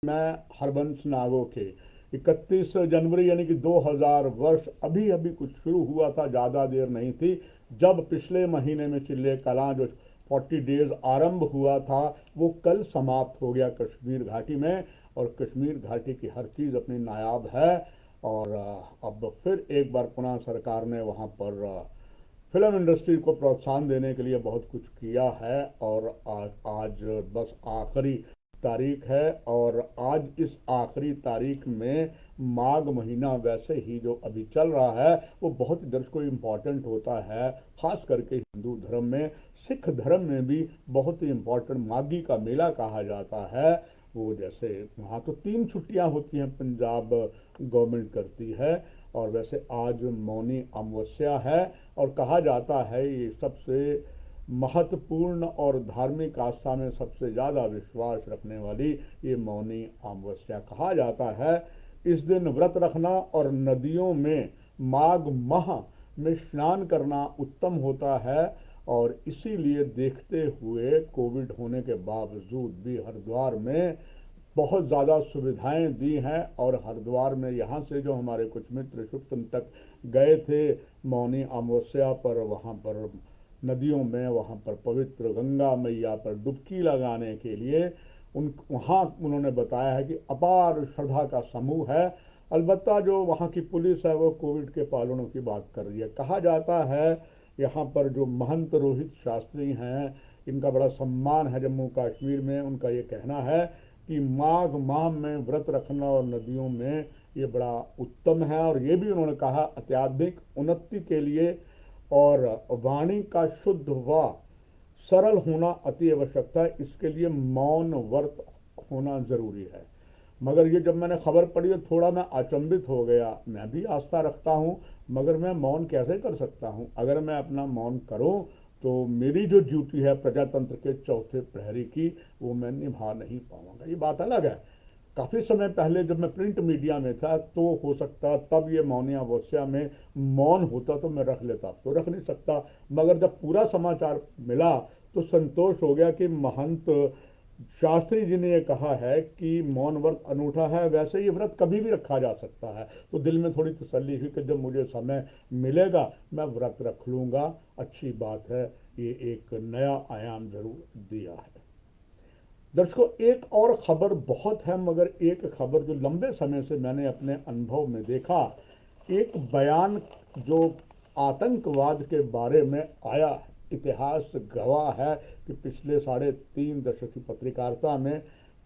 मैं हरबंस नागो के 31 जनवरी यानी कि 2000 वर्ष अभी अभी कुछ शुरू हुआ था, ज़्यादा देर नहीं थी। जब पिछले महीने में चिल्ले कलां जो 40 डेज आरंभ हुआ था वो कल समाप्त हो गया कश्मीर घाटी में। और कश्मीर घाटी की हर चीज़ अपनी नायाब है। और अब फिर एक बार पुनः सरकार ने वहाँ पर फिल्म इंडस्ट्री को प्रोत्साहन देने के लिए बहुत कुछ किया है। और आज बस आखिरी तारीख है। और आज इस आखिरी तारीख में माघ महीना वैसे ही जो अभी चल रहा है वो बहुत दर्शकों इम्पॉर्टेंट होता है, खास करके हिंदू धर्म में। सिख धर्म में भी बहुत ही इम्पोर्टेंट माघी का मेला कहा जाता है। वो जैसे वहाँ तो 3 छुट्टियाँ होती हैं, पंजाब गवर्नमेंट करती है। और वैसे आज मौनी अमावस्या है और कहा जाता है ये सबसे महत्वपूर्ण और धार्मिक आस्था में सबसे ज़्यादा विश्वास रखने वाली ये मौनी अमावस्या कहा जाता है। इस दिन व्रत रखना और नदियों में माघ माह में स्नान करना उत्तम होता है। और इसीलिए देखते हुए कोविड होने के बावजूद भी हरिद्वार में बहुत ज़्यादा सुविधाएं दी हैं। और हरिद्वार में यहाँ से जो हमारे कुछ मित्र शुक्तम तक गए थे मौनी अमावस्या पर, वहाँ पर नदियों में वहाँ पर पवित्र गंगा मैया पर डुबकी लगाने के लिए उन वहाँ उन्होंने बताया है कि अपार श्रद्धा का समूह है। अलबत्ता जो वहाँ की पुलिस है वो कोविड के पालनों की बात कर रही है। कहा जाता है यहाँ पर जो महंत रोहित शास्त्री हैं इनका बड़ा सम्मान है जम्मू कश्मीर में। उनका ये कहना है कि माघ माह में व्रत रखना और नदियों में ये बड़ा उत्तम है। और ये भी उन्होंने कहा अत्याधिक उन्नति के लिए और वाणी का शुद्ध व सरल होना अति आवश्यकता है, इसके लिए मौन व्रत होना जरूरी है। मगर ये जब मैंने खबर पढ़ी तो थोड़ा मैं अचंभित हो गया। मैं भी आस्था रखता हूँ मगर मैं मौन कैसे कर सकता हूँ? अगर मैं अपना मौन करूँ तो मेरी जो ड्यूटी है प्रजातंत्र के चौथे प्रहरी की वो मैं निभा नहीं पाऊंगा। ये बात अलग है। काफ़ी समय पहले जब मैं प्रिंट मीडिया में था तो हो सकता तब ये मौनी अमावस्या में मौन होता तो मैं रख लेता, तो रख नहीं सकता। मगर जब पूरा समाचार मिला तो संतोष हो गया कि महंत शास्त्री जी ने ये कहा है कि मौन व्रत अनूठा है, वैसे ये व्रत कभी भी रखा जा सकता है। तो दिल में थोड़ी तसल्ली हुई कि जब मुझे समय मिलेगा मैं व्रत रख लूँगा। अच्छी बात है, ये एक नया आयाम जरूर दिया है। दर्शकों एक और खबर बहुत है, मगर एक खबर जो लंबे समय से मैंने अपने अनुभव में देखा, एक बयान जो आतंकवाद के बारे में आया। इतिहास गवाह है कि पिछले 3.5 दशक की पत्रकारिता में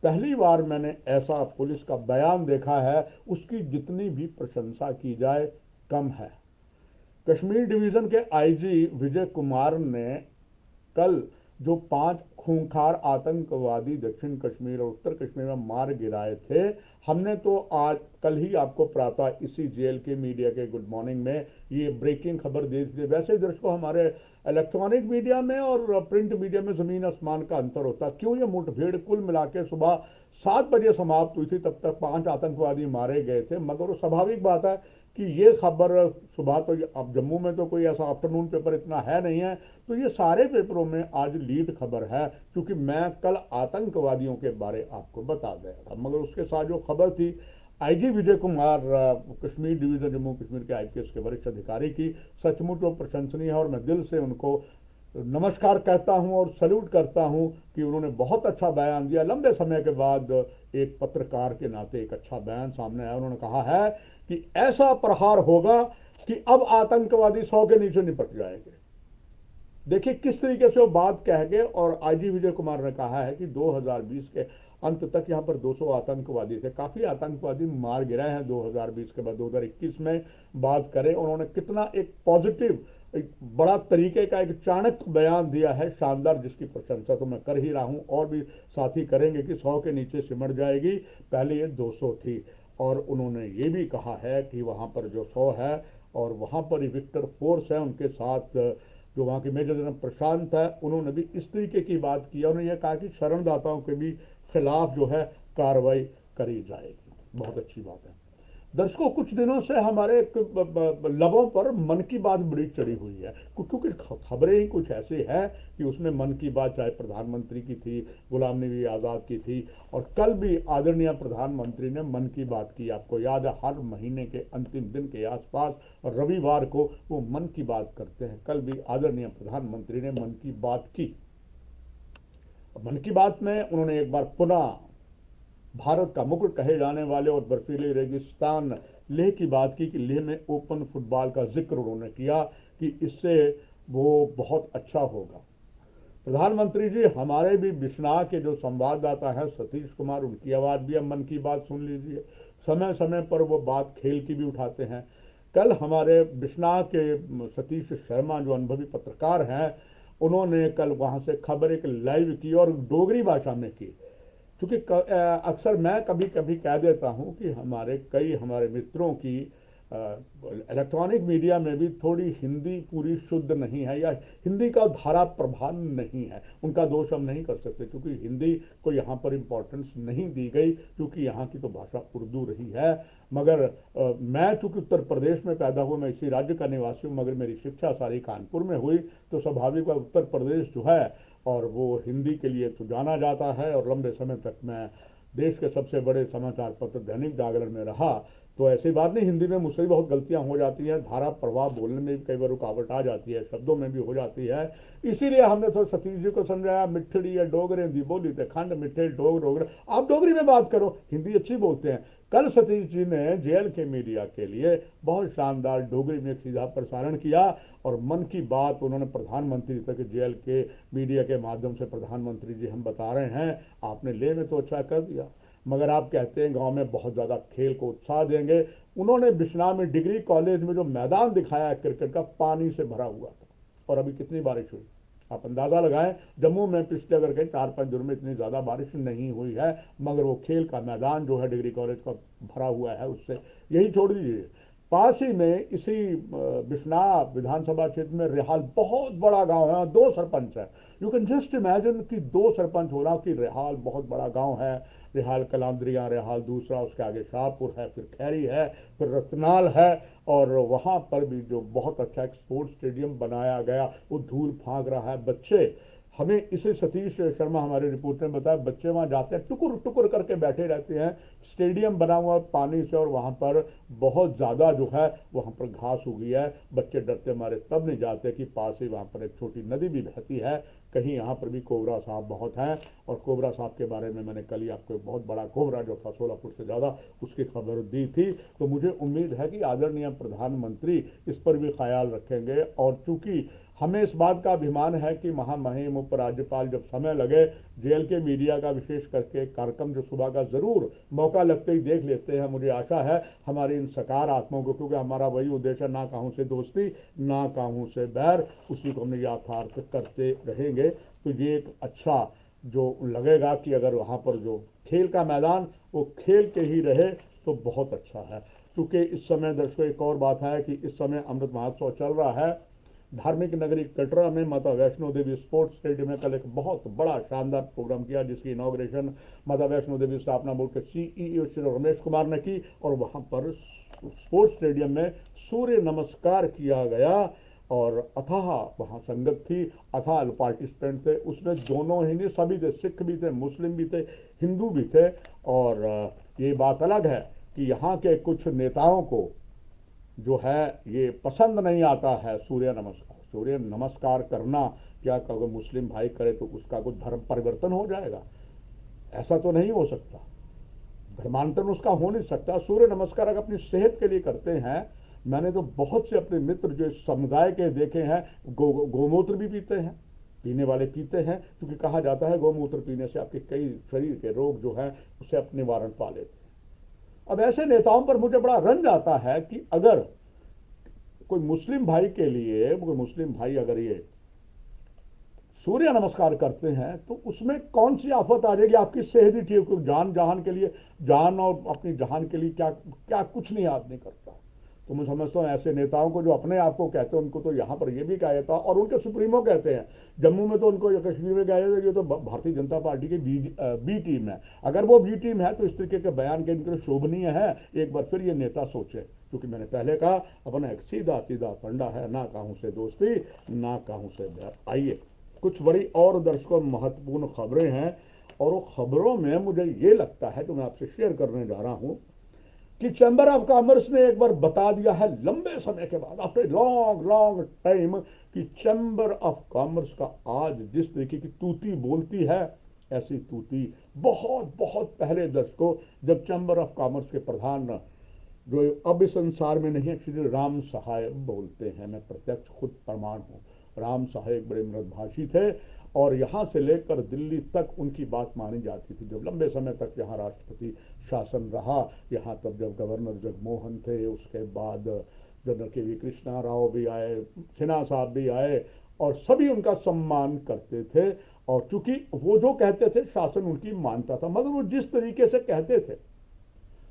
पहली बार मैंने ऐसा पुलिस का बयान देखा है, उसकी जितनी भी प्रशंसा की जाए कम है। कश्मीर डिवीज़न के आईजी विजय कुमार ने कल जो 5 खूंखार आतंकवादी दक्षिण कश्मीर और उत्तर कश्मीर में मार गिराए थे, हमने तो आज कल ही आपको प्रातः इसी जेल के मीडिया के गुड मॉर्निंग में ये ब्रेकिंग खबर दे दी। वैसे दर्शकों हमारे इलेक्ट्रॉनिक मीडिया में और प्रिंट मीडिया में ज़मीन आसमान का अंतर होता। क्यों? ये मुठभेड़ कुल मिला के सुबह 7 बजे समाप्त हुई थी, तब तक 5 आतंकवादी मारे गए थे। मगर वो स्वाभाविक बात है कि ये खबर सुबह तो अब जम्मू में तो कोई ऐसा आफ्टरनून पेपर इतना है नहीं है, तो ये सारे पेपरों में आज लीड खबर है। क्योंकि मैं कल आतंकवादियों के बारे आपको बता दे रहा था, मगर उसके साथ जो खबर थी आईजी विजय कुमार कश्मीर डिवीज़न जम्मू कश्मीर के आईपीएस के वरिष्ठ अधिकारी की, सचमुच वो प्रशंसनीय है। और मैं दिल से उनको नमस्कार कहता हूं और सल्यूट करता हूं कि उन्होंने बहुत अच्छा बयान दिया। लंबे समय के बाद एक पत्रकार के नाते एक अच्छा बयान सामने आया। उन्होंने कहा है कि ऐसा प्रहार होगा कि अब आतंकवादी 100 के नीचे निपट जाएंगे। देखिए किस तरीके से वो बात कह गए। और आईजी विजय कुमार ने कहा है कि 2020 के अंत तक यहाँ पर 200 आतंकवादी थे। काफ़ी आतंकवादी मार गिरे हैं 2020 के बाद। 2021 में बात करें उन्होंने कितना एक पॉजिटिव एक बड़ा तरीके का एक चाणक्य बयान दिया है, शानदार, जिसकी प्रशंसा तो मैं कर ही रहा हूँ और भी साथी करेंगे कि 100 के नीचे सिमट जाएगी। पहले ये 200 थी। और उन्होंने ये भी कहा है कि वहाँ पर जो 100 है और वहाँ पर विक्टर फोर्स है उनके साथ जो वहाँ के मेजर जनरल प्रशांत है, उन्होंने भी इस तरीके की बात की। उन्होंने यह कहा कि शरणदाताओं के भी खिलाफ जो है कार्रवाई करी जाएगी। बहुत अच्छी बात है। दर्शकों, कुछ दिनों से हमारे लबों पर मन की बात बड़ी चढ़ी हुई है, क्योंकि खबरें ही कुछ ऐसी है कि उसमें मन की बात चाहे प्रधानमंत्री की थी, गुलाम नबी आज़ाद की थी, और कल भी आदरणीय प्रधानमंत्री ने मन की बात की। आपको याद है, हर महीने के अंतिम दिन के आसपास और रविवार को वो मन की बात करते हैं। कल भी आदरणीय प्रधानमंत्री ने मन की बात की। मन की बात में उन्होंने एक बार पुनः भारत का मुकुट कहे जाने वाले और बर्फीले रेगिस्तान लेह की बात की कि लेह में ओपन फुटबॉल का जिक्र उन्होंने किया कि इससे वो बहुत अच्छा होगा। प्रधानमंत्री जी, हमारे भी बिश्नाह के जो संवाददाता हैं सतीश कुमार, उनकी आवाज़ भी अब मन की बात सुन लीजिए। समय समय पर वो बात खेल की भी उठाते हैं। कल हमारे बिश्नाह के सतीश शर्मा जो अनुभवी पत्रकार हैं, उन्होंने कल वहाँ से खबर एक लाइव की और डोगरी भाषा में की। क्योंकि अक्सर मैं कभी कभी कह देता हूं कि हमारे मित्रों की इलेक्ट्रॉनिक मीडिया में भी थोड़ी हिंदी पूरी शुद्ध नहीं है, या हिंदी का धारा प्रभाव नहीं है। उनका दोष हम नहीं कर सकते, क्योंकि हिंदी को यहाँ पर इम्पोर्टेंस नहीं दी गई, क्योंकि यहाँ की तो भाषा उर्दू रही है। मगर मैं चूंकि उत्तर प्रदेश में पैदा हुआ, मैं इसी राज्य का निवासी हूँ, मगर मेरी शिक्षा सारी कानपुर में हुई, तो स्वाभाविक है उत्तर प्रदेश जो है और वो हिंदी के लिए तो जाना जाता है, और लंबे समय तक मैं देश के सबसे बड़े समाचार पत्र दैनिक जागरण में रहा। तो ऐसी बात नहीं, हिंदी में मुझसे भी बहुत गलतियां हो जाती हैं, धारा प्रवाह बोलने में भी कई बार रुकावट आ जाती है, शब्दों में भी हो जाती है। इसीलिए हमने तो सतीश जी को समझाया, मिठड़ी है डोगरे दी बोली थे खंड मिठे डोगरे, आप डोगरी में बात करो, हिंदी अच्छी बोलते हैं। कल सतीश जी ने जेएल के मीडिया के लिए बहुत शानदार डोगरी में सीधा प्रसारण किया, और मन की बात उन्होंने प्रधानमंत्री तक जेएल के मीडिया के माध्यम से, प्रधानमंत्री जी हम बता रहे हैं, आपने ले में तो अच्छा कर दिया, मगर आप कहते हैं गांव में बहुत ज़्यादा खेल को उत्साह देंगे। उन्होंने बिश्नाह में डिग्री कॉलेज में जो मैदान दिखाया है क्रिकेट का, पानी से भरा हुआ था, और अभी कितनी बारिश हुई आप अंदाज़ा लगाएं। जम्मू में पिछले अगर कहीं 4-5 दिनों में इतनी ज़्यादा बारिश नहीं हुई है, मगर वो खेल का मैदान जो है डिग्री कॉलेज का भरा हुआ है, उससे यही छोड़ दीजिए। पास ही में इसी बिश्नाह विधानसभा क्षेत्र में रेहाल बहुत बड़ा गांव है, 2 सरपंच है। यू कैन जस्ट इमेजिन कि 2 सरपंच होना, कि रेहाल बहुत बड़ा गांव है, रेहाल कलांद्रिया, रेहाल दूसरा, उसके आगे शाहपुर है, फिर खैरी है, फिर रतनाल है, और वहाँ पर भी जो बहुत अच्छा एक स्पोर्ट्स स्टेडियम बनाया गया, वो धूल फांक रहा है। बच्चे, हमें इसे सतीश शर्मा हमारे रिपोर्टर ने बताया, बच्चे वहाँ जाते हैं, टुकुर टुकुर करके बैठे रहते हैं, स्टेडियम बना हुआ पानी से, और वहाँ पर बहुत ज़्यादा जो है वहाँ पर घास उगी है। बच्चे डरते मारे तब नहीं जाते कि पास ही वहाँ पर एक छोटी नदी भी बहती है। कहीं यहाँ पर भी कोबरा साहब बहुत हैं, और कोबरा साहब के बारे में मैंने कल ही आपको बहुत बड़ा कोबरा जो था 16 फुट से ज़्यादा, उसकी खबर दी थी। तो मुझे उम्मीद है कि आदरणीय प्रधानमंत्री इस पर भी ख्याल रखेंगे, और चूँकि हमें इस बात का अभिमान है कि महामहिम उपराज्यपाल जब समय लगे, जेएल के मीडिया का विशेष करके कार्यक्रम जो सुबह का ज़रूर मौका लगते ही देख लेते हैं। मुझे आशा है हमारी इन सकारात्मकों को, क्योंकि हमारा वही उद्देश्य है, ना काहूँ से दोस्ती ना काहूँ से बैर, उसी को हम यथार्थ करते रहेंगे। तो ये एक अच्छा जो लगेगा कि अगर वहाँ पर जो खेल का मैदान वो खेल के ही रहे तो बहुत अच्छा है। क्योंकि इस समय दर्शकों एक और बात है कि इस समय अमृत महोत्सव चल रहा है। धार्मिक नगरी कटरा में माता वैष्णो देवी स्पोर्ट्स स्टेडियम में कल एक बहुत बड़ा शानदार प्रोग्राम किया, जिसकी इनॉग्रेशन माता वैष्णो देवी स्थापना बोर्ड के सीईओ श्री रमेश कुमार ने की, और वहाँ पर स्पोर्ट्स स्टेडियम में सूर्य नमस्कार किया गया, और अथाह वहाँ संगत थी, अथाह पार्टिसिपेंट थे। उसमें दोनों ही नहीं, सभी थे, सिख भी थे, मुस्लिम भी थे, हिंदू भी थे। और ये बात अलग है कि यहाँ के कुछ नेताओं को जो है ये पसंद नहीं आता है सूर्य नमस्कार। सूर्य नमस्कार करना, क्या अगर मुस्लिम भाई करे तो उसका कुछ धर्म परिवर्तन हो जाएगा? ऐसा तो नहीं हो सकता, धर्मांतरण उसका हो नहीं सकता। सूर्य नमस्कार अगर अपनी सेहत के लिए करते हैं, मैंने तो बहुत से अपने मित्र जो इस समुदाय के देखे हैं, गौमूत्र भी पीते हैं, पीने वाले पीते हैं, क्योंकि कहा जाता है गौमूत्र पीने से आपके कई शरीर के रोग जो हैं उससे आप निवारण पा लेते हैं। अब ऐसे नेताओं पर मुझे बड़ा रंज आता है कि अगर कोई मुस्लिम भाई के लिए, कोई मुस्लिम भाई अगर ये सूर्य नमस्कार करते हैं तो उसमें कौन सी आफत आ जाएगी? आपकी सेहत ही ठीक, क्योंकि जान जहान के लिए, जान और अपनी जहान के लिए क्या क्या कुछ नहीं आदमी करता। तो मैं समझता हूँ ऐसे नेताओं को जो अपने आप को कहते हैं उनको तो यहाँ पर ये भी कहा जाता है, और उनके सुप्रीमो कहते हैं। जम्मू में तो उनको, कश्मीर में कहा जाता है ये तो भारतीय जनता पार्टी की बी टीम है। अगर वो बी टीम है तो इस तरीके के बयान के इनके शोभनीय है। एक बार फिर ये नेता सोचे, क्योंकि मैंने पहले कहा अपना एक सीधा सीधा फंडा है, ना कहूँ से दोस्ती ना कहूँ से बैर। आइए कुछ बड़ी और दर्शकों महत्वपूर्ण खबरें हैं, और वो खबरों में मुझे ये लगता है जो मैं आपसे शेयर करने जा रहा हूँ कि चैम्बर ऑफ कॉमर्स ने एक बार बता दिया है लंबे समय के बाद, आफ्टर लॉन्ग लॉन्ग टाइम, कि चैम्बर ऑफ कॉमर्स का आज जिस तरीके की तूती बोलती है, ऐसी तूती बहुत बहुत पहले दशकों जब चैम्बर ऑफ कॉमर्स के प्रधान, जो अब इस संसार में नहीं है, श्री राम सहाय बोलते हैं। मैं प्रत्यक्ष खुद प्रमाण हूँ। राम सहाय एक बड़े मृदभाषी थे, और यहाँ से लेकर दिल्ली तक उनकी बात मानी जाती थी। जब लंबे समय तक यहाँ राष्ट्रपति शासन रहा, यहाँ तक जब गवर्नर जगमोहन थे, उसके बाद जनरल के वी कृष्णा राव भी आए, सिन्हा साहब भी आए, और सभी उनका सम्मान करते थे। और चूंकि वो जो कहते थे शासन उनकी मानता था, मगर वो जिस तरीके से कहते थे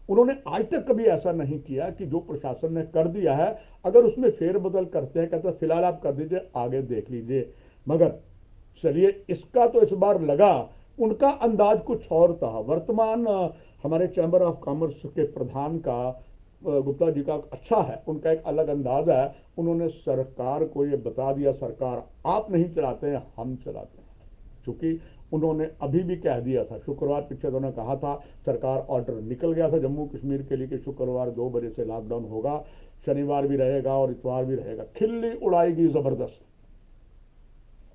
उन्होंने आज तक कभी ऐसा नहीं किया कि जो प्रशासन ने कर दिया है अगर उसमें फेरबदल करते हैं, कहते हैं फिलहाल आप कर दीजिए, आगे देख लीजिए। मगर चलिए, इसका तो इस बार लगा, उनका अंदाज कुछ और था। वर्तमान हमारे चैम्बर ऑफ कॉमर्स के प्रधान का, गुप्ता जी का अच्छा है, उनका एक अलग अंदाज है। उन्होंने सरकार को ये बता दिया, सरकार आप नहीं चलाते हैं, हम चलाते हैं। चूंकि उन्होंने अभी भी कह दिया था, शुक्रवार पीछे उन्होंने कहा था, सरकार ऑर्डर निकल गया था जम्मू कश्मीर के लिए कि शुक्रवार 2 बजे से लॉकडाउन होगा, शनिवार भी रहेगा और इतवार भी रहेगा। खिल्ली उड़ाएगी जबरदस्त,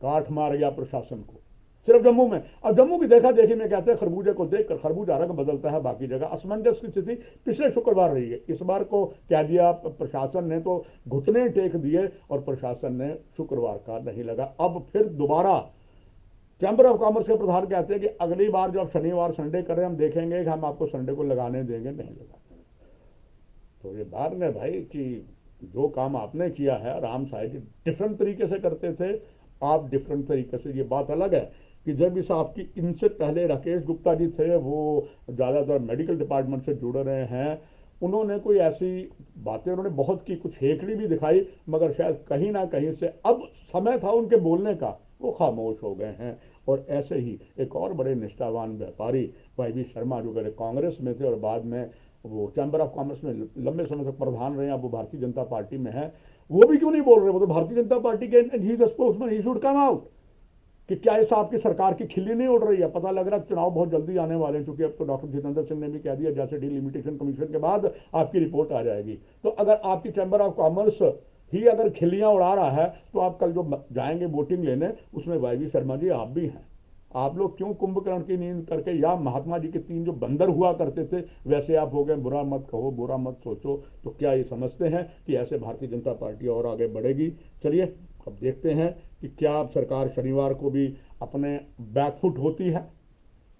काट मार गया प्रशासन को सिर्फ जम्मू में। अब जम्मू की देखा देखी में कहते हैं खरबूजे को देखकर खरबूजा रंग बदलता है, बाकी जगह असमंजस की स्थिति पिछले शुक्रवार रही है। इस बार को कह दिया प्रशासन ने, तो घुटने टेक दिए और प्रशासन ने शुक्रवार का नहीं लगा। अब फिर दोबारा चैम्बर ऑफ कॉमर्स के प्रधान कहते हैं कि अगली बार जो आप शनिवार संडे कर रहे हैं, हम देखेंगे कि हम आपको संडे को लगाने देंगे नहीं लगाने। तो ये बात है भाई कि जो काम आपने किया है, राम साहब जी डिफरेंट तरीके से करते थे, आप डिफरेंट तरीके से। ये बात अलग है कि जब इस आपकी, इनसे पहले राकेश गुप्ता जी थे, वो ज़्यादातर मेडिकल डिपार्टमेंट से जुड़ रहे हैं, उन्होंने कोई ऐसी बातें उन्होंने बहुत की, कुछ हेकड़ी भी दिखाई, मगर शायद कहीं ना कहीं से अब समय था उनके बोलने का, वो खामोश हो गए हैं। और ऐसे ही एक और बड़े निष्ठावान व्यापारी वाई शर्मा, जो पहले कांग्रेस में थे और बाद में वो चैम्बर ऑफ कॉमर्स में लंबे समय तक प्रधान रहे, अब वो भारतीय जनता पार्टी में है, वो भी क्यों नहीं बोल रहे? वो तो भारतीय जनता पार्टी के ही spokesman, he should come out, कि क्या इस आपकी सरकार की खिल्ली नहीं उड़ रही है? पता लग रहा है चुनाव बहुत जल्दी आने वाले हैं, क्योंकि अब तो डॉक्टर जितेंद्र सिंह ने भी कह दिया जैसे डिलिमिटेशन कमीशन के बाद आपकी रिपोर्ट आ जाएगी। तो अगर आपकी चैम्बर ऑफ कॉमर्स ही अगर खिल्लियां उड़ा रहा है, तो आप कल जो जाएंगे वोटिंग लेने, उसमें वाई शर्मा जी आप भी हैं। आप लोग क्यों कुंभकर्ण की नींद करके, या महात्मा जी के 3 जो बंदर हुआ करते थे वैसे आप हो गए? बुरा मत कहो, बुरा मत सोचो। तो क्या ये समझते हैं कि ऐसे भारतीय जनता पार्टी और आगे बढ़ेगी? चलिए अब देखते हैं कि क्या अब सरकार शनिवार को भी अपने बैकफुट होती है,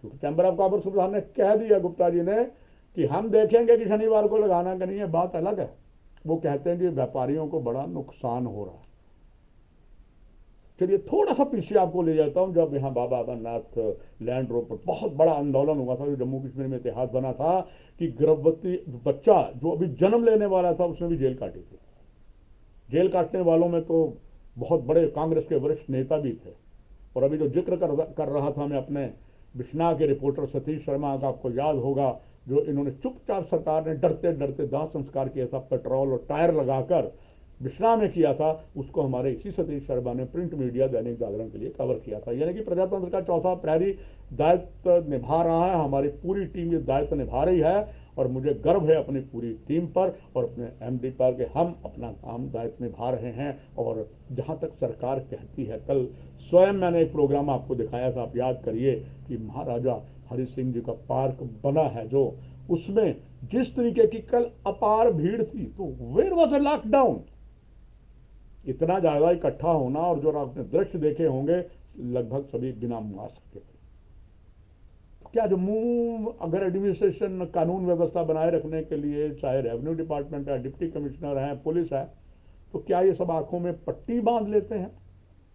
क्योंकि चैम्बर ऑफ कॉमर्स प्रधान ने कह दिया, गुप्ता जी ने, कि हम देखेंगे कि शनिवार को लगाना कि नहीं है, बात अलग है। वो कहते हैं कि व्यापारियों को बड़ा नुकसान हो रहा है। चलिए थोड़ा सा पीछे आपको ले जाता हूं, जब यहाँ बाबा अमरनाथ लैंड रोड पर बहुत बड़ा आंदोलन हुआ था, जो जम्मू कश्मीर में इतिहास बना था कि गर्भवती बच्चा जो अभी जन्म लेने वाला था उसने भी जेल काटी थी। जेल काटने वालों में तो बहुत बड़े कांग्रेस के वरिष्ठ नेता भी थे। और अभी जो जिक्र कर रहा था मैं अपने बिश्नाह के रिपोर्टर सतीश शर्मा का, आपको याद होगा, जो इन्होंने चुपचाप सरकार ने डरते डरते दाह संस्कार किया था, पेट्रोल और टायर लगाकर बिश्नाह में किया था, उसको हमारे इसी सतीश शर्मा ने प्रिंट मीडिया दैनिक जागरण के लिए कवर किया था। यानी कि प्रजातंत्र का चौथा प्रहरी दायित्व निभा रहा है, हमारी पूरी टीम ये दायित्व निभा रही है, और मुझे गर्व है अपनी पूरी टीम पर और अपने एमडी पर कि हम अपना काम दायित्व निभा रहे हैं। और जहां तक सरकार कहती है, कल स्वयं मैंने एक प्रोग्राम आपको दिखाया था, आप याद करिए, कि महाराजा हरि सिंह जी का पार्क बना है, जो उसमें जिस तरीके की कल अपार भीड़ थी, तो वेयर वॉज अ लॉकडाउन, इतना ज्यादा इकट्ठा होना, और जो आपने दृश्य देखे होंगे लगभग सभी बिना मास्क के थे। क्या जम्मू अगर एडमिनिस्ट्रेशन कानून व्यवस्था बनाए रखने के लिए, चाहे रेवेन्यू डिपार्टमेंट है, डिप्टी कमिश्नर है, पुलिस है, तो क्या ये सब आंखों में पट्टी बांध लेते हैं?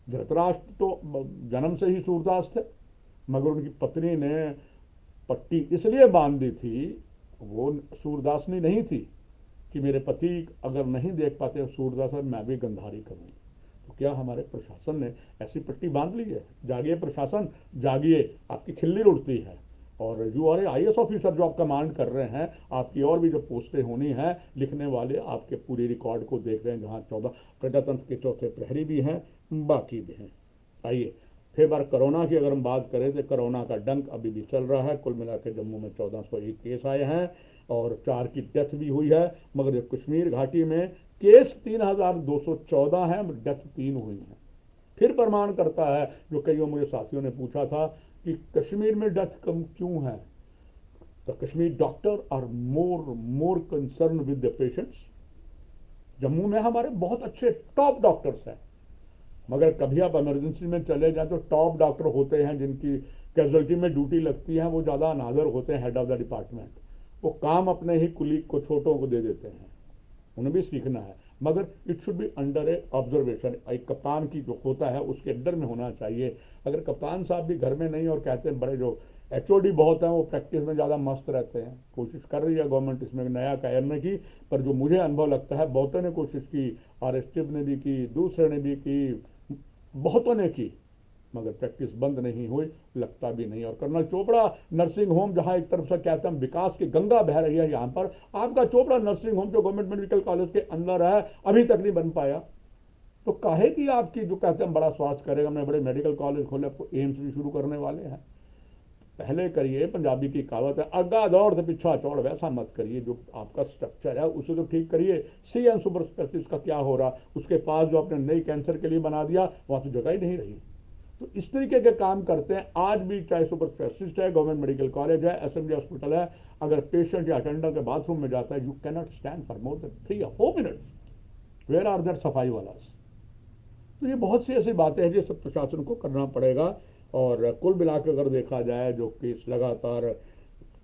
धृतराष्ट्र तो जन्म से ही सूरदास थे, मगर उनकी पत्नी ने पट्टी इसलिए बांध दी थी, वो सूरदासनी नहीं थी कि मेरे पति अगर नहीं देख पाते सूरदास सर, मैं भी गंधारी करूँ। तो क्या हमारे प्रशासन ने ऐसी पट्टी बांध ली है? जागिए प्रशासन, जागिए, आपकी खिल्ली उड़ती है। और you are a IAS officer जो आप कमांड कर रहे हैं, आपकी और भी जो पोस्टें होनी हैं, लिखने वाले आपके पूरे रिकॉर्ड को देख रहे हैं, जहाँ 14 प्रजातंत्र के चौथे प्रहरी भी हैं, बाकी भी हैं। आइए फिर बार कोरोना की अगर हम बात करें तो कोरोना का डंक अभी भी चल रहा है। कुल मिला के जम्मू में 1401 केस आए हैं और 4 की डेथ भी हुई है, मगर कश्मीर घाटी में केस 3214 हैं, डेथ 3 हुई हैं। फिर प्रमाण करता है जो कईयों मुझे साथियों ने पूछा था कि कश्मीर में डेथ कम क्यों है, तो Kashmir doctor are more concern with the patients. Jammu में हमारे बहुत अच्छे टॉप डॉक्टर्स हैं, मगर कभी आप इमरजेंसी में चले जाए तो टॉप डॉक्टर होते हैं जिनकी कैजुअल्टी में ड्यूटी लगती है, वो ज़्यादा अनादर होते हैं हेड ऑफ द डिपार्टमेंट। वो काम अपने ही कुलीग को, छोटों को दे देते हैं, उन्हें भी सीखना है, मगर it should be under A observation. एक कप्तान की जो होता है उसके अंडर में होना चाहिए। अगर कप्तान साहब भी घर में नहीं, और कहते हैं बड़े जो HOD बहुत हैं वो प्रैक्टिस में ज़्यादा मस्त रहते हैं। कोशिश कर रही है गवर्नमेंट इसमें नया करने की, पर जो मुझे अनुभव लगता है बहुतों ने कोशिश की, RSTF ने भी की, दूसरे ने भी की, बहुतों ने की, मगर प्रैक्टिस बंद नहीं हुई, लगता भी नहीं। और कर्नल चोपड़ा नर्सिंग होम, जहां एक तरफ से कहते हैं विकास की गंगा बह रही है, यहां पर आपका चोपड़ा नर्सिंग होम जो गवर्नमेंट मेडिकल कॉलेज के अंदर है अभी तक नहीं बन पाया। तो काहे की आपकी जो कहते हैं बड़ा स्वास्थ्य करेगा, हमने बड़े मेडिकल कॉलेज खोले, एम्स भी शुरू करने वाले हैं। पहले करिए, पंजाबी की कहावत है अग्गा दौड़ से पीछा चौड़, वैसा मत करिए। जो आपका स्ट्रक्चर है उसे तो ठीक करिए। CN सुपर स्पेशलिस्ट का क्या हो रहा, उसके पास जो आपने नई कैंसर के लिए बना दिया वहां तो जगह ही नहीं रही। तो इस तरीके के काम करते हैं आज भी, चाहे सुपर स्पेशलिस्ट है, गवर्नमेंट मेडिकल कॉलेज है, SMG हॉस्पिटल है। अगर पेशेंट या अटेंडर के बाथरूम में जाता है, you can not stand for more than 3 or 4 minutes. Where are that सफाई वालास? तो ये बहुत सी ऐसी बातें हैं जो सब प्रशासन को करना पड़ेगा। और कुल मिलाकर अगर देखा जाए जो केस लगातार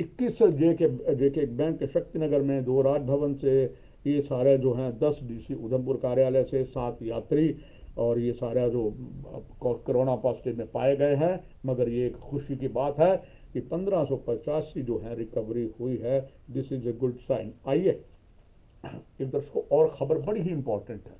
21 जेके बैंक के शक्तिनगर में, 2 राजभवन से, ये सारे जो हैं 10 DC उधमपुर कार्यालय से, 7 यात्री, और ये सारा जो कोरोना पॉजिटिव में पाए गए हैं। मगर ये एक खुशी की बात है कि 1585 जो है रिकवरी हुई है। This is a good sign. आइए एक दर्शकों और खबर बड़ी ही इंपॉर्टेंट है।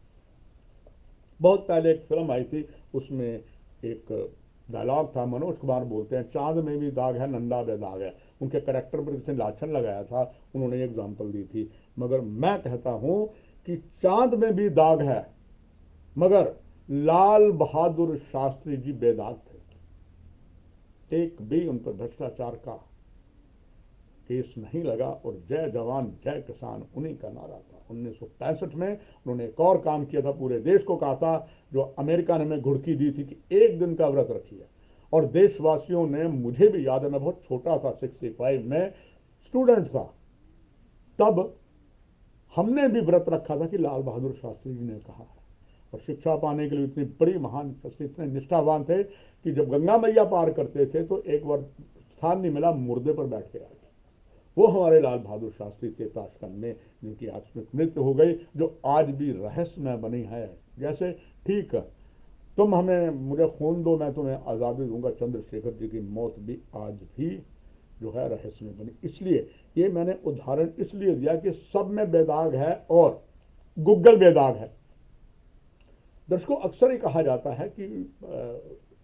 बहुत पहले एक फिल्म आई थी, उसमें एक डायलॉग था, मनोज कुमार बोलते हैं, चांद में भी दाग है नंदा बेदाग है। उनके करेक्टर पर किसी ने लाछन लगाया था, उन्होंने एग्जाम्पल दी थी। मगर मैं कहता हूं कि चांद में भी दाग है, मगर लाल बहादुर शास्त्री जी बेदाग थे। एक भी उन पर भ्रष्टाचार का केस नहीं लगा, और जय जवान जय किसान उन्हीं का नारा था। 1965 में उन्होंने एक और काम किया था, पूरे देश को कहा था, जो अमेरिका ने हमें घुड़की दी थी कि 1 दिन का व्रत रखिए। और देशवासियों ने, मुझे भी याद है, मैं बहुत छोटा था, 65 में स्टूडेंट था, तब हमने भी व्रत रखा था कि लाल बहादुर शास्त्री जी ने कहा है। और शिक्षा पाने के लिए इतनी बड़ी महान, इतने निष्ठावान थे कि जब गंगा मैया पार करते थे तो एक बार स्थान नहीं मिला, मुर्दे पर बैठ के आए। वो हमारे लाल बहादुर शास्त्री थे ताशकंद में, जिनकी आकस्मिक मृत्यु हो गई, जो आज भी रहस्यमय बनी है। जैसे ठीक तुम हमें, मुझे खून दो मैं तुम्हें आज़ादी दूंगा, चंद्रशेखर जी की मौत भी आज भी जो है रहस्यमय बनी। इसलिए ये मैंने उदाहरण इसलिए दिया कि सब में बेदाग है और गुग्गल बेदाग है। दर्शकों, अक्सर ही कहा जाता है कि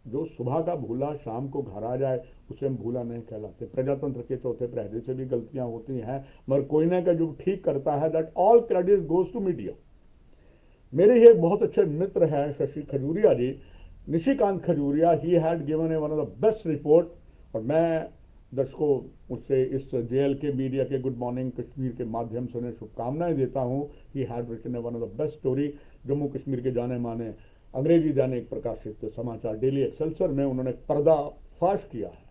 जो सुबह का भूला शाम को घर आ जाए उसे हम भूला नहीं कहलाते। प्रजातंत्र के चौथे प्रहरी से भी गलतियां होती हैं, मगर कोई ना कोई जो ठीक करता है, that all credit goes to media. मेरे ही एक बहुत अच्छे मित्र हैं Shashi Khajuria ji, Nishikant Khajuria, he had given a one of the best report. और मैं दर्शकों उससे इस JLK मीडिया के गुड मॉर्निंग कश्मीर के माध्यम से उन्हें शुभकामनाएं देता हूं। He had written a one of the best story. Jammu Kashmir के जाने माने अंग्रेजी दैनिक प्रकाशित समाचार डेली एक्सेल्सियर में उन्होंने पर्दाफाश किया है।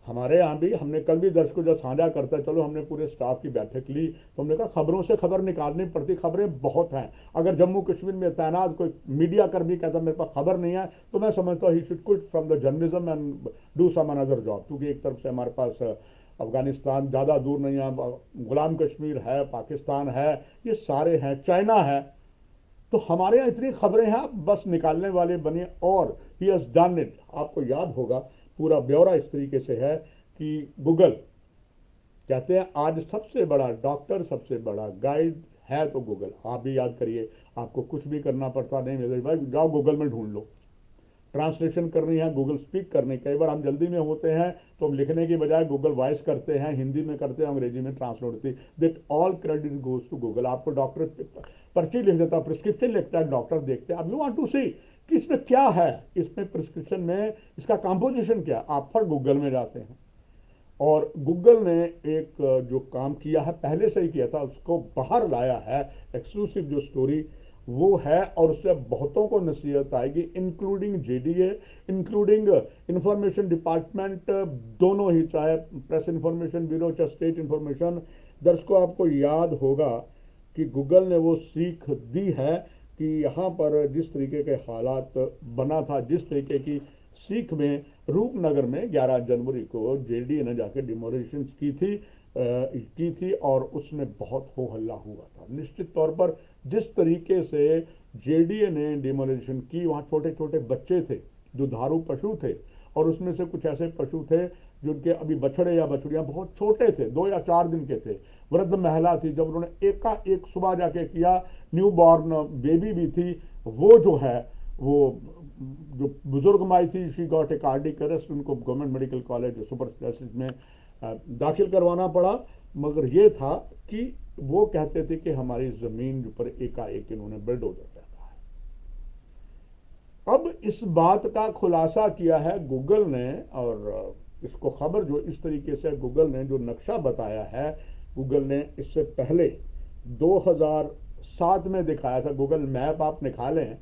हमारे यहाँ भी, हमने कल भी दर्शकों जब साझा करता है, चलो हमने पूरे स्टाफ की बैठक ली तो हमने कहा खबरों से खबर निकालनी पड़ती, खबरें बहुत हैं। अगर जम्मू कश्मीर में तैनात कोई मीडिया कर्मी कहता मेरे पास खबर नहीं है, तो मैं समझता हूँ he should quit from the journalism and do some another job. क्योंकि एक तरफ से हमारे पास अफगानिस्तान ज़्यादा दूर नहीं है, गुलाम कश्मीर है, पाकिस्तान है, ये सारे हैं, चाइना है। तो हमारे यहाँ इतनी खबरें हैं, बस निकालने वाले बने। और ही हैज डन इट। आपको याद होगा पूरा ब्यौरा इस तरीके से है कि गूगल कहते हैं आज सबसे बड़ा डॉक्टर, सबसे बड़ा गाइड है तो गूगल। आप भी याद करिए, आपको कुछ भी करना पड़ता नहीं, मेरे भाई जाओ गूगल में ढूंढ लो। ट्रांसलेशन करनी है गूगल स्पीक करनी, कई बार हम जल्दी में होते हैं तो हम लिखने की बजाय गूगल वॉइस करते हैं, हिंदी में करते हैं, अंग्रेजी में ट्रांसलेट होती है। That all credit goes to Google. आपको डॉक्टर पर्ची लिख देता, प्रिस्क्रिप्शन लिखता है, डॉक्टर देखते हैं। अब यू वांट टू सी कि इसमें क्या है, इसमें प्रिस्क्रिप्शन में इसका कंपोजिशन क्या, आप फट गूगल में जाते हैं। और गूगल ने एक जो काम किया है, पहले से ही किया था, उसको बाहर लाया है। एक्सक्लूसिव जो स्टोरी वो है, और उससे बहुतों को नसीहत आएगी, including JDA, including information department, दोनों ही, चाहे प्रेस इंफॉर्मेशन ब्यूरो चाहे स्टेट इंफॉर्मेशन। दर्शकों, आपको याद होगा कि गूगल ने वो सीख दी है कि यहाँ पर जिस तरीके के हालात बना था, जिस तरीके की सीख में रूपनगर में 11 जनवरी को जेडीए ने जाके डिमोलिशन की थी और उसमें बहुत हो हल्ला हुआ था। निश्चित तौर पर जिस तरीके से जेडीए ने डिमोलिशन की, वहाँ छोटे छोटे बच्चे थे जो धारू पशु थे, और उसमें से कुछ ऐसे पशु थे जिनके अभी बछड़े या बछड़ियाँ बहुत छोटे थे, 2 या 4 दिन के थे। वृद्ध महिला थी, जब उन्होंने एक सुबह जाके किया, न्यू बॉर्न बेबी भी थी, वो जो है वो जो बुजुर्ग माई थी, she got a cardiac arrest, उनको government medical college super specialist में दाखिल करवाना पड़ा। मगर ये था कि वो कहते थे कि हमारी जमीन पर एकाएक इन्होंने बुलडोजर फेंका है। अब इस बात का खुलासा किया है गूगल ने, और इसको खबर जो इस तरीके से गूगल ने जो नक्शा बताया है, गूगल ने इससे पहले 2007 में दिखाया था। गूगल मैप आप निकालें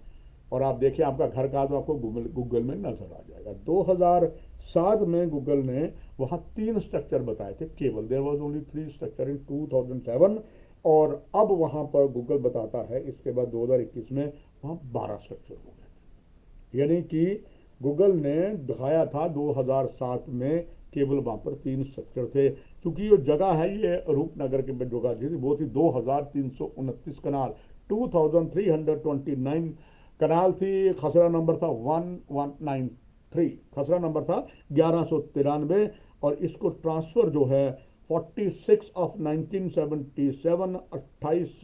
और आप देखिए आपका घर का, तो आपको गूगल में नजर आ जाएगा। 2007 में गूगल ने वहाँ 3 स्ट्रक्चर बताए थे केवल, there was only 3 structure in 2007, और अब वहाँ पर गूगल बताता है इसके बाद 2021 में वहाँ 12 स्ट्रक्चर हो गए। यानी कि गूगल ने दिखाया था 2007 में केवल वहाँ पर 3 स्ट्रक्चर थे। क्योंकि ये जगह है, ये रूपनगर के जगह थी, वो थी 2329 कनाल, 2329 कनाल थी। खसरा नंबर था 1193, खसरा नंबर था 1193, और इसको ट्रांसफर जो है 46 ऑफ 1977, 28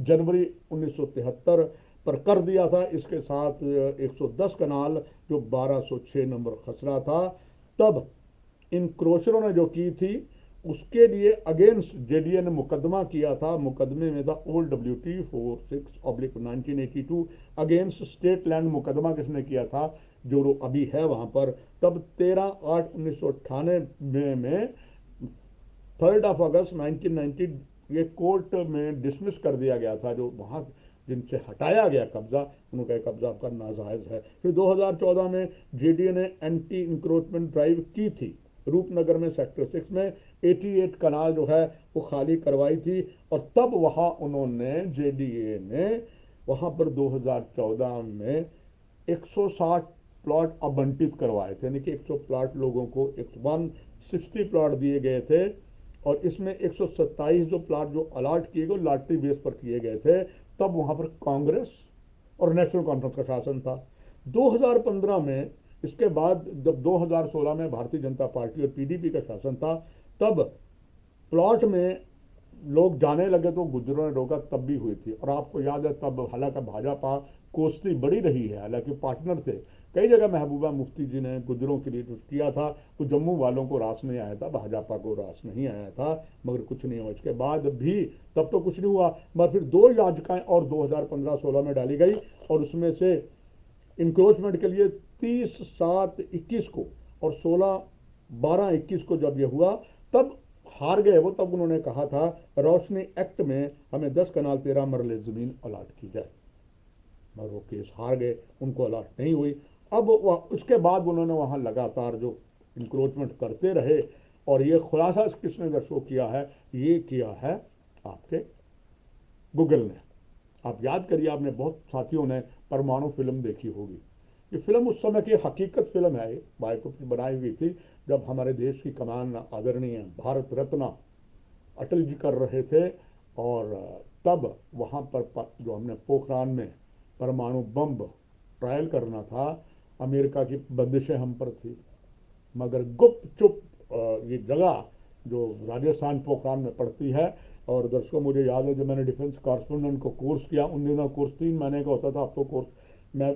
जनवरी 1973 पर कर दिया था। इसके साथ 110 कनाल जो 1206 नंबर खसरा था। तब इन क्रोशरों ने जो की थी उसके लिए अगेंस्ट जेडीए ने मुकदमा किया था। मुकदमे में था old WT 46/1982 against state land. मुकदमा किसने किया था, जो अभी है वहां पर। तब 13/8/1998 में 3 अगस्त 1990 ये कोर्ट में डिसमिस कर दिया गया था। जो वहां जिनसे हटाया गया कब्जा, उनका कब्जा आपका नाजायज है। फिर 2014 में जेडीए ने एंटी इंक्रोचमेंट ड्राइव की थी रूपनगर में, सेक्टर 6 में 88 कनाल जो है वो खाली करवाई थी। और तब वहां उन्होंने, जेडीए ने वहां पर 2014 में 160 प्लॉट आवंटित करवाए थे। यानी कि 100 प्लॉट लोगों को 160 प्लॉट दिए गए थे, और इसमें 127 जो प्लॉट जो अलॉट किए गए लॉटरी बेस पर किए गए थे। तब वहां पर कांग्रेस और नेशनल कॉन्फ्रेंस का शासन था। 2015 में, इसके बाद जब 2016 में भारतीय जनता पार्टी और पीडीपी का शासन था, तब प्लॉट में लोग जाने लगे तो गुजरों ने रोका, तब भी हुई थी। और आपको याद है तब हालांकि भाजपा कोष्ठी बड़ी रही है, हालांकि पार्टनर थे। कई जगह महबूबा मुफ्ती जी ने गुजरों के लिए कुछ किया था, तो जम्मू वालों को रास नहीं आया था, भाजपा को रास नहीं आया था, मगर कुछ नहीं हुआ। इसके बाद भी तब तो कुछ नहीं हुआ, मगर फिर 2 याचिकाएं और 2015-16 में डाली गई, और उसमें से इंक्रोचमेंट के लिए 30/7/21 को और 16/12/21 को जब यह हुआ, तब हार गए वो। तब उन्होंने कहा था रोशनी एक्ट में हमें 10 कनाल 13 मरले जमीन अलाट की जाए, मगर वो केस हार गए, उनको अलाट नहीं हुई। अब उसके बाद उन्होंने वहां लगातार जो इंक्रोचमेंट करते रहे, और ये खुलासा किसने दर्शो किया है, ये किया है आपके गूगल ने। आप याद करिए, आपने बहुत साथियों ने परमाणु फिल्म देखी होगी। ये फिल्म उस समय की हकीकत फिल्म है, बायोपिक बनाई हुई थी, जब हमारे देश की कमान आदरणीय भारत रत्न अटल जी कर रहे थे। और तब वहाँ पर जो हमने पोखरान में परमाणु बम ट्रायल करना था, अमेरिका की बंदिशें हम पर थी, मगर गुप्त चुप ये जगह जो राजस्थान पोखरान में पड़ती है। और दर्शकों, मुझे याद है जब मैंने डिफेंस कॉरस्पोंडेंट को कोर्स किया, उन दिनों कोर्स 3 महीने का होता था, अब तो कोर्स मैं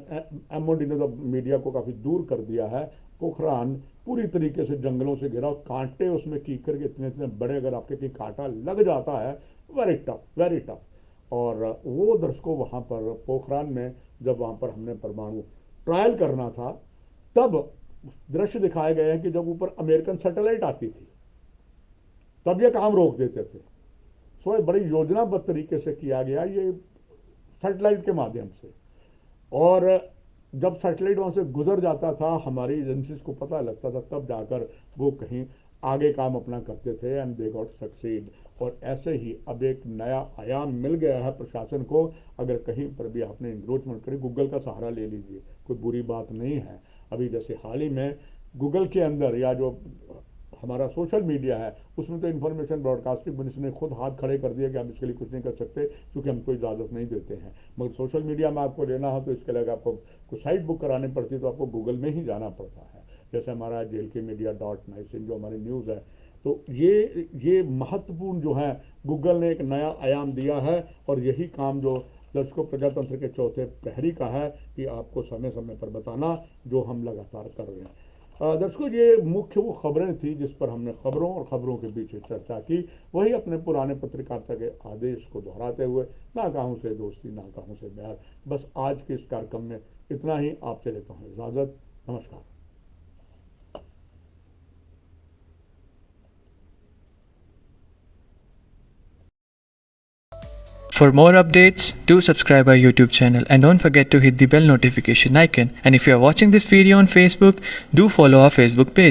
MOD ने तो मीडिया को काफ़ी दूर कर दिया है। पोखरान पूरी तरीके से जंगलों से घिरा, कांटे उसमें कीकर के इतने इतने बड़े, अगर आपके कहीं कांटा लग जाता है, वेरी टफ, वेरी टफ। और वो दर्शकों वहाँ पर पोखरान में जब वहाँ पर हमने परमाणु ट्रायल करना था, तब दृश्य दिखाए गए हैं कि जब ऊपर अमेरिकन सैटेलाइट आती थी तब ये काम रोक देते थे। सो ये बड़ी योजनाबद्ध तरीके से किया गया ये सैटेलाइट के माध्यम से। और जब सैटेलाइट वहाँ से गुजर जाता था, हमारी एजेंसीज को पता लगता था, तब जाकर वो कहीं आगे काम अपना करते थे, एंड दे गॉट सक्सीड। और ऐसे ही अब एक नया आयाम मिल गया है प्रशासन को। अगर कहीं पर भी आपने इंक्रोचमेंट करी, गूगल का सहारा ले लीजिए, कोई बुरी बात नहीं है। अभी जैसे हाल ही में गूगल के अंदर या जो हमारा सोशल मीडिया है, उसमें तो इन्फॉर्मेशन ब्रॉडकास्टिंग मिनिस्टर ने खुद हाथ खड़े कर दिया कि हम इसके लिए कुछ नहीं कर सकते क्योंकि हमको इजाज़त नहीं देते हैं। मगर सोशल मीडिया में आपको लेना हो तो इसके लिए आपको कुछ साइट बुक करानी पड़ती है, तो आपको गूगल में ही जाना पड़ता है। जैसे हमारा JLKmedia.nice जो हमारी न्यूज़ है, तो ये महत्वपूर्ण जो है, गूगल ने एक नया आयाम दिया है। और यही काम जो दर्शकों प्रजातंत्र के चौथे प्रहरी का है कि आपको समय समय पर बताना, जो हम लगातार कर रहे हैं। दर्शकों, ये मुख्य वो खबरें थी जिस पर हमने खबरों और खबरों के बीच चर्चा की। वही अपने पुराने पत्रकारिता के आदेश को दोहराते हुए, ना कहूँ से दोस्ती ना कहूँ से बैर, बस आज के इस कार्यक्रम में इतना ही। आपसे लेता हूँ इजाज़त। नमस्कार। For more updates, do subscribe our YouTube channel and don't forget to hit the bell notification icon. And if you are watching this video on Facebook, do follow our Facebook page.